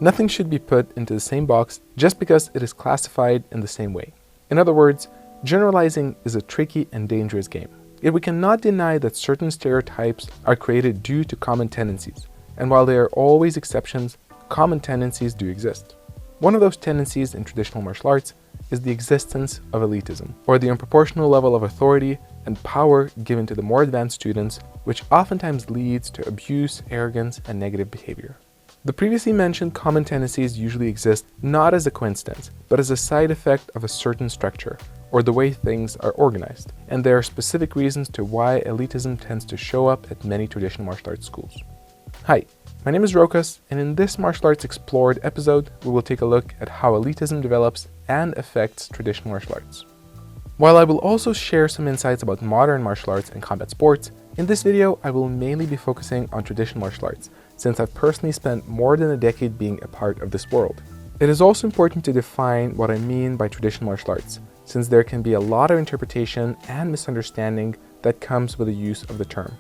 Nothing should be put into the same box just because it is classified in the same way. In other words, generalizing is a tricky and dangerous game. Yet we cannot deny that certain stereotypes are created due to common tendencies, and while there are always exceptions, common tendencies do exist. One of those tendencies in traditional martial arts is the existence of elitism, or the unproportional level of authority and power given to the more advanced students, which oftentimes leads to abuse, arrogance, and negative behavior. The previously mentioned common tendencies usually exist not as a coincidence, but as a side effect of a certain structure, or the way things are organized, and there are specific reasons to why elitism tends to show up at many traditional martial arts schools. Hi, my name is Rokas, and in this Martial Arts Explored episode, we will take a look at how elitism develops and affects traditional martial arts. While I will also share some insights about modern martial arts and combat sports, in this video I will mainly be focusing on traditional martial arts, since I've personally spent more than a decade being a part of this world. It is also important to define what I mean by traditional martial arts, since there can be a lot of interpretation and misunderstanding that comes with the use of the term.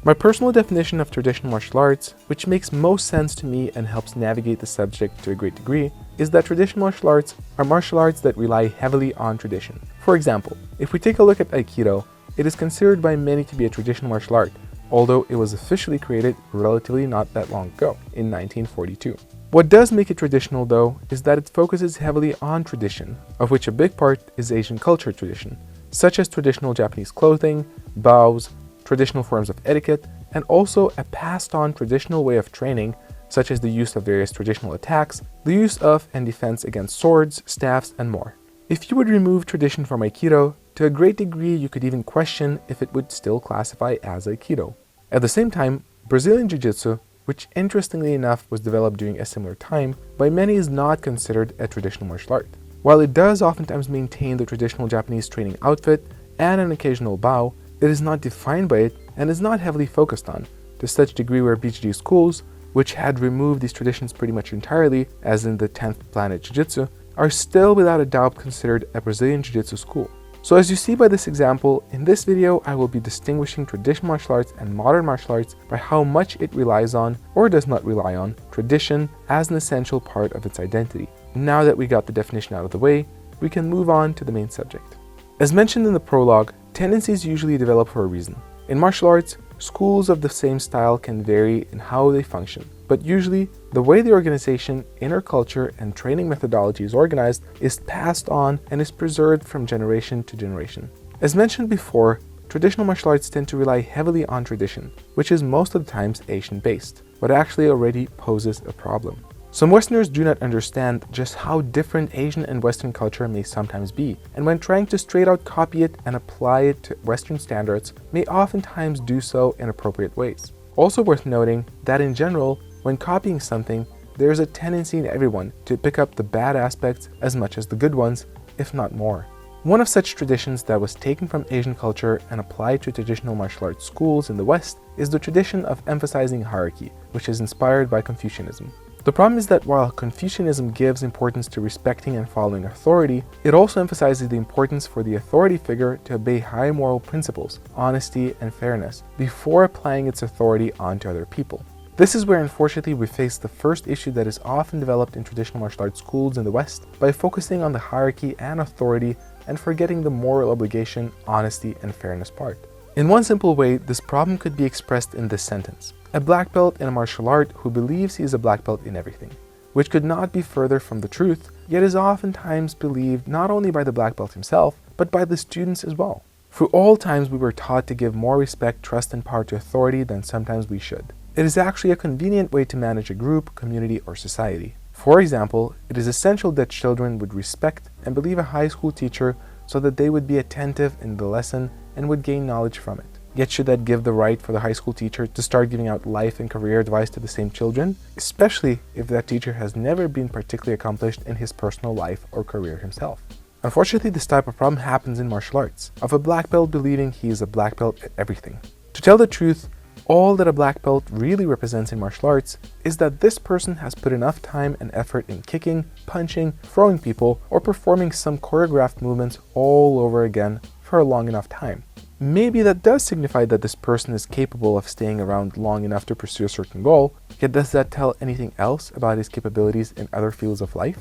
My personal definition of traditional martial arts, which makes most sense to me and helps navigate the subject to a great degree, is that traditional martial arts are martial arts that rely heavily on tradition. For example, if we take a look at Aikido, it is considered by many to be a traditional martial art, although it was officially created relatively not that long ago, in 1942. What does make it traditional, though, is that it focuses heavily on tradition, of which a big part is Asian culture tradition, such as traditional Japanese clothing, bows, traditional forms of etiquette, and also a passed-on traditional way of training, such as the use of various traditional attacks, the use of and defense against swords, staffs, and more. If you would remove tradition from Aikido, to a great degree you could even question if it would still classify as Aikido. At the same time, Brazilian Jiu-Jitsu, which interestingly enough was developed during a similar time, by many is not considered a traditional martial art. While it does oftentimes maintain the traditional Japanese training outfit and an occasional bow, it is not defined by it and is not heavily focused on, to such degree where BJJ schools, which had removed these traditions pretty much entirely, as in the 10th Planet Jiu-Jitsu, are still without a doubt considered a Brazilian Jiu-Jitsu school. So as you see by this example, in this video I will be distinguishing traditional martial arts and modern martial arts by how much it relies on, or does not rely on, tradition as an essential part of its identity. Now that we got the definition out of the way, we can move on to the main subject. As mentioned in the prologue, tendencies usually develop for a reason. In martial arts, schools of the same style can vary in how they function, but usually the way the organization, inner culture, and training methodology is organized is passed on and is preserved from generation to generation. As mentioned before, traditional martial arts tend to rely heavily on tradition, which is most of the times Asian-based, but actually already poses a problem. Some Westerners do not understand just how different Asian and Western culture may sometimes be, and when trying to straight out copy it and apply it to Western standards, may oftentimes do so in appropriate ways. Also worth noting that in general, when copying something, there is a tendency in everyone to pick up the bad aspects as much as the good ones, if not more. One of such traditions that was taken from Asian culture and applied to traditional martial arts schools in the West is the tradition of emphasizing hierarchy, which is inspired by Confucianism. The problem is that while Confucianism gives importance to respecting and following authority, it also emphasizes the importance for the authority figure to obey high moral principles, honesty, and fairness before applying its authority onto other people. This is where unfortunately we face the first issue that is often developed in traditional martial arts schools in the West by focusing on the hierarchy and authority and forgetting the moral obligation, honesty, and fairness part. In one simple way, this problem could be expressed in this sentence: a black belt in a martial art who believes he is a black belt in everything, which could not be further from the truth, yet is oftentimes believed not only by the black belt himself, but by the students as well. Through all times we were taught to give more respect, trust, and power to authority than sometimes we should. It is actually a convenient way to manage a group, community, or society. For example, it is essential that children would respect and believe a high school teacher so that they would be attentive in the lesson and would gain knowledge from it. Yet should that give the right for the high school teacher to start giving out life and career advice to the same children, especially if that teacher has never been particularly accomplished in his personal life or career himself? Unfortunately, this type of problem happens in martial arts, of a black belt believing he is a black belt at everything. To tell the truth, all that a black belt really represents in martial arts is that this person has put enough time and effort in kicking, punching, throwing people, or performing some choreographed movements all over again for a long enough time. Maybe that does signify that this person is capable of staying around long enough to pursue a certain goal, Yet does that tell anything else about his capabilities in other fields of life?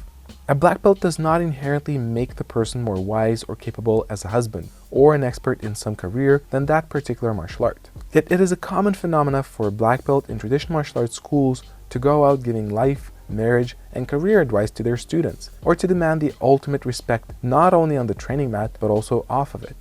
A black belt does not inherently make the person more wise or capable as a husband, or an expert in some career than that particular martial art. Yet it is a common phenomenon for a black belt in traditional martial arts schools to go out giving life, marriage, and career advice to their students, or to demand the ultimate respect not only on the training mat but also off of it.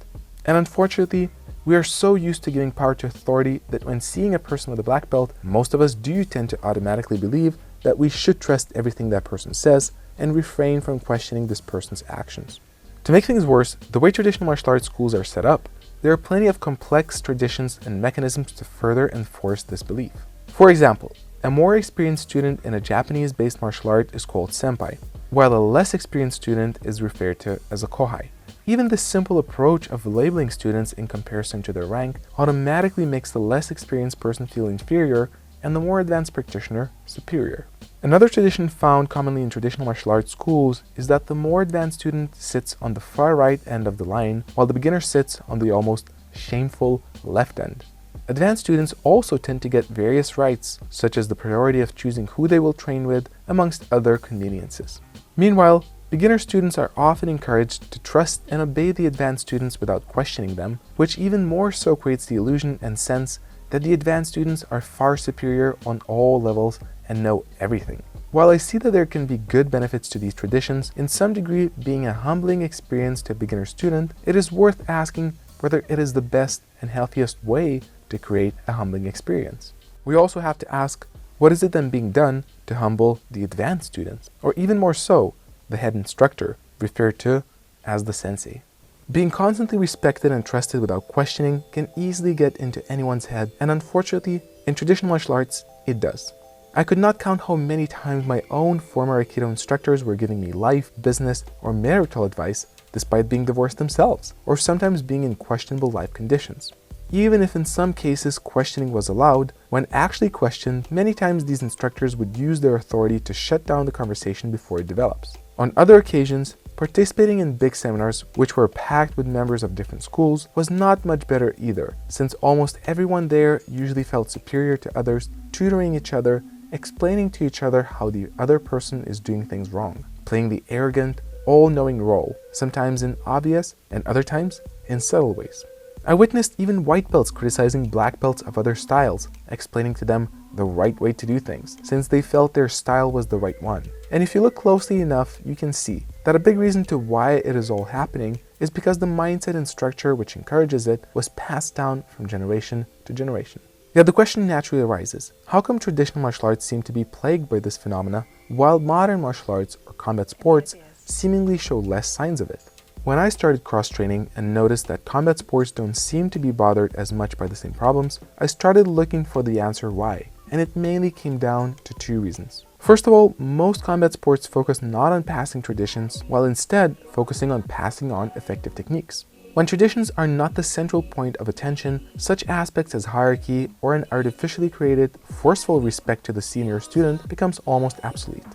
And unfortunately, we are so used to giving power to authority that when seeing a person with a black belt, most of us do tend to automatically believe that we should trust everything that person says and refrain from questioning this person's actions. To make things worse, the way traditional martial arts schools are set up, there are plenty of complex traditions and mechanisms to further enforce this belief. For example, a more experienced student in a Japanese-based martial art is called senpai, while a less experienced student is referred to as a kohai. Even this simple approach of labeling students in comparison to their rank automatically makes the less experienced person feel inferior and the more advanced practitioner superior. Another tradition found commonly in traditional martial arts schools is that the more advanced student sits on the far right end of the line, while the beginner sits on the almost shameful left end. Advanced students also tend to get various rights, such as the priority of choosing who they will train with, amongst other conveniences. Meanwhile, beginner students are often encouraged to trust and obey the advanced students without questioning them, which even more so creates the illusion and sense that the advanced students are far superior on all levels and know everything. While I see that there can be good benefits to these traditions, in some degree being a humbling experience to a beginner student, it is worth asking whether it is the best and healthiest way to create a humbling experience. We also have to ask, what is it then being done to humble the advanced students, or even more so, the head instructor, referred to as the sensei? Being constantly respected and trusted without questioning can easily get into anyone's head, and unfortunately, in traditional martial arts, it does. I could not count how many times my own former Aikido instructors were giving me life, business, or marital advice despite being divorced themselves, or sometimes being in questionable life conditions. Even if in some cases questioning was allowed, when actually questioned, many times these instructors would use their authority to shut down the conversation before it develops. On other occasions, participating in big seminars, which were packed with members of different schools, was not much better either, since almost everyone there usually felt superior to others, tutoring each other, explaining to each other how the other person is doing things wrong, playing the arrogant, all-knowing role, sometimes in obvious and other times in subtle ways. I witnessed even white belts criticizing black belts of other styles, explaining to them the right way to do things, since they felt their style was the right one. And if you look closely enough, you can see that a big reason to why it is all happening is because the mindset and structure which encourages it was passed down from generation to generation. Yet the question naturally arises, how come traditional martial arts seem to be plagued by this phenomena, while modern martial arts or combat sports seemingly show less signs of it? When I started cross-training and noticed that combat sports don't seem to be bothered as much by the same problems, I started looking for the answer why, and it mainly came down to two reasons. First of all, most combat sports focus not on passing traditions, while instead focusing on passing on effective techniques. When traditions are not the central point of attention, such aspects as hierarchy or an artificially created, forceful respect to the senior student becomes almost obsolete.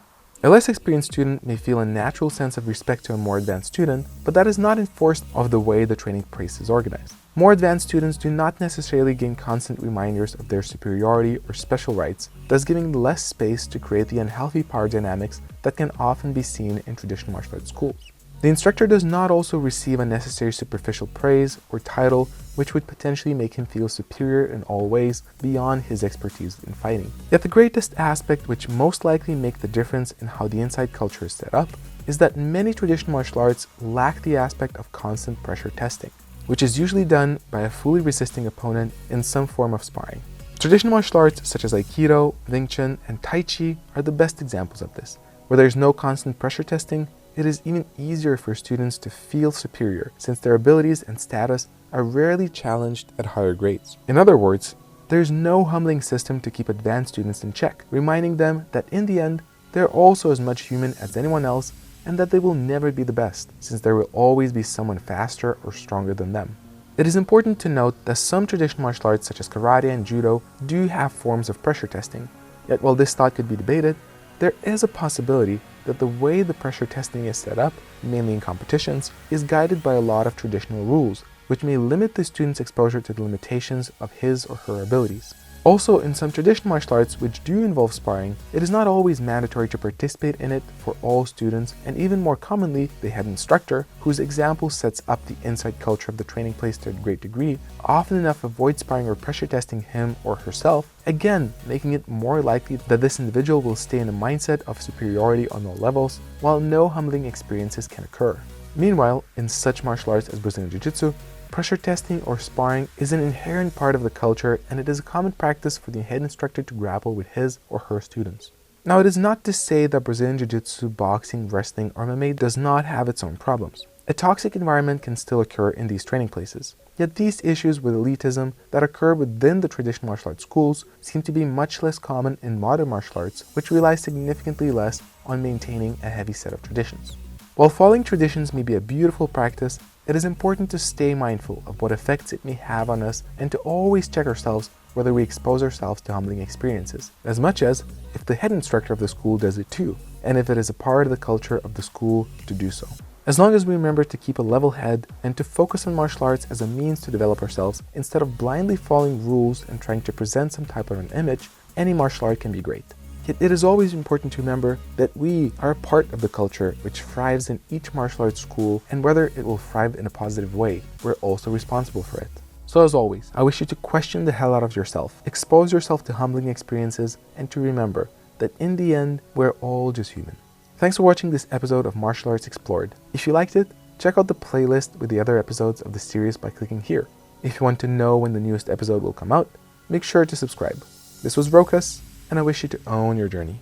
A less experienced student may feel a natural sense of respect to a more advanced student, but that is not enforced of the way the training pace is organized. More advanced students do not necessarily gain constant reminders of their superiority or special rights, thus giving less space to create the unhealthy power dynamics that can often be seen in traditional martial arts schools. The instructor does not also receive unnecessary superficial praise or title, which would potentially make him feel superior in all ways beyond his expertise in fighting. Yet the greatest aspect which most likely make the difference in how the inside culture is set up is that many traditional martial arts lack the aspect of constant pressure testing, which is usually done by a fully resisting opponent in some form of sparring. Traditional martial arts such as Aikido, Wing Chun, and Tai Chi are the best examples of this. Where there is no constant pressure testing, it is even easier for students to feel superior, since their abilities and status are rarely challenged at higher grades. In other words, there is no humbling system to keep advanced students in check, reminding them that in the end, they're also as much human as anyone else, and that they will never be the best, since there will always be someone faster or stronger than them. It is important to note that some traditional martial arts such as karate and judo do have forms of pressure testing. Yet while this thought could be debated, there is a possibility that the way the pressure testing is set up, mainly in competitions, is guided by a lot of traditional rules, which may limit the student's exposure to the limitations of his or her abilities. Also, in some traditional martial arts which do involve sparring, it is not always mandatory to participate in it for all students, and even more commonly, the head instructor, whose example sets up the inside culture of the training place to a great degree, often enough avoid sparring or pressure testing him or herself, again making it more likely that this individual will stay in a mindset of superiority on all levels, while no humbling experiences can occur. Meanwhile, in such martial arts as Brazilian Jiu-Jitsu, pressure testing or sparring is an inherent part of the culture, and it is a common practice for the head instructor to grapple with his or her students. Now, it is not to say that Brazilian Jiu-Jitsu, boxing, wrestling, or MMA does not have its own problems. A toxic environment can still occur in these training places. Yet these issues with elitism that occur within the traditional martial arts schools seem to be much less common in modern martial arts, which rely significantly less on maintaining a heavy set of traditions. While following traditions may be a beautiful practice, it is important to stay mindful of what effects it may have on us and to always check ourselves whether we expose ourselves to humbling experiences, as much as if the head instructor of the school does it too, and if it is a part of the culture of the school to do so. As long as we remember to keep a level head and to focus on martial arts as a means to develop ourselves instead of blindly following rules and trying to present some type of an image, any martial art can be great. Yet it is always important to remember that we are a part of the culture which thrives in each martial arts school, and whether it will thrive in a positive way, we're also responsible for it. So as always, I wish you to question the hell out of yourself, expose yourself to humbling experiences, and to remember that in the end, we're all just human. Thanks for watching this episode of Martial Arts Explored. If you liked it, check out the playlist with the other episodes of the series by clicking here. If you want to know when the newest episode will come out, make sure to subscribe. This was Rokas, and I wish you to own your journey.